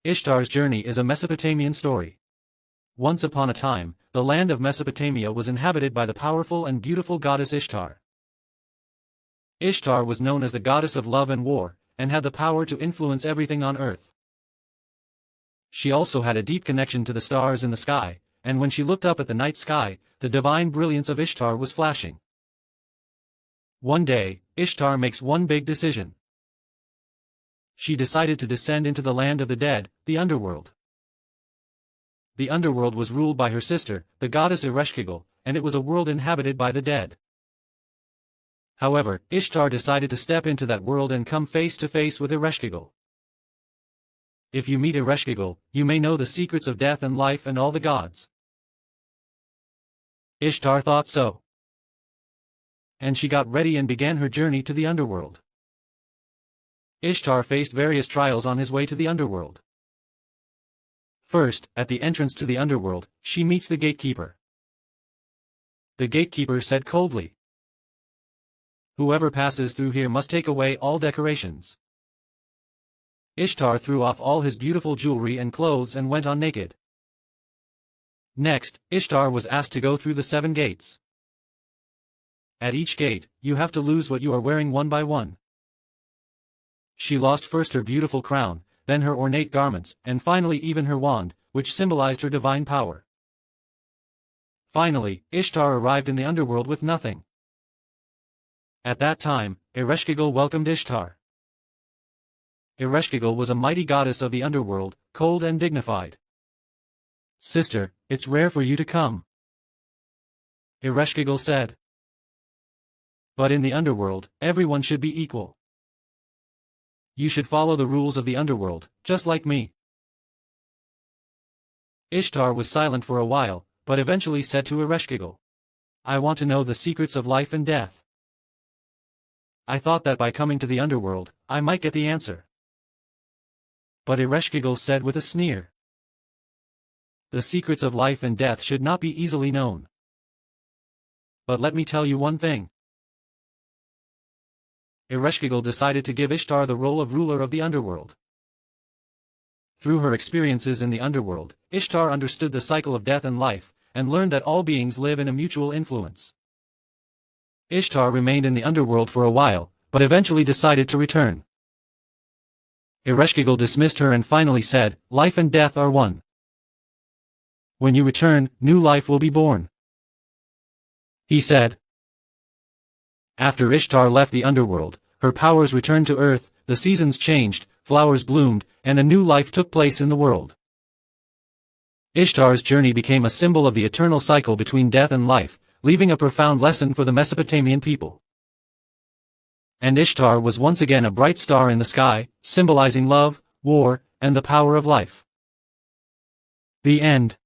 Ishtar's journey is a Mesopotamian story. Once upon a time, the land of Mesopotamia was inhabited by the powerful and beautiful goddess Ishtar. Ishtar was known as the goddess of love and war, and had the power to influence everything on earth. She also had a deep connection to the stars in the sky, and when she looked up at the night sky, the divine brilliance of Ishtar was flashing. One day, Ishtar makes one big decision. She decided to descend into the land of the dead, the underworld. The underworld was ruled by her sister, the goddess Ereshkigal, and it was a world inhabited by the dead. However, Ishtar decided to step into that world and come face to face with Ereshkigal. If you meet Ereshkigal, you may know the secrets of death and life and all the gods. Ishtar thought so. And she got ready and began her journey to the underworld. Ishtar faced various trials on his way to the underworld. First, at the entrance to the underworld, she meets the gatekeeper. The gatekeeper said coldly, "Whoever passes through here must take away all decorations." Ishtar threw off all his beautiful jewelry and clothes and went on naked. Next, Ishtar was asked to go through the 7 gates. At each gate, you have to lose what you are wearing one by one. She lost first her beautiful crown, then her ornate garments, and finally even her wand, which symbolized her divine power. Finally, Ishtar arrived in the underworld with nothing. At that time, Ereshkigal welcomed Ishtar. Ereshkigal was a mighty goddess of the underworld, cold and dignified. "Sister, it's rare for you to come," Ereshkigal said. "But in the underworld, everyone should be equal. You should follow the rules of the underworld, just like me." Ishtar was silent for a while, but eventually said to Ereshkigal, "I want to know the secrets of life and death. I thought that by coming to the underworld, I might get the answer." But Ereshkigal said with a sneer, "The secrets of life and death should not be easily known. But let me tell you one thing." Ereshkigal decided to give Ishtar the role of ruler of the underworld. Through her experiences in the underworld, Ishtar understood the cycle of death and life, and learned that all beings live in a mutual influence. Ishtar remained in the underworld for a while, but eventually decided to return. Ereshkigal dismissed her and finally said, "Life and death are one. When you return, new life will be born," he said. After Ishtar left the underworld, her powers returned to earth, the seasons changed, flowers bloomed, and a new life took place in the world. Ishtar's journey became a symbol of the eternal cycle between death and life, leaving a profound lesson for the Mesopotamian people. And Ishtar was once again a bright star in the sky, symbolizing love, war, and the power of life. The end.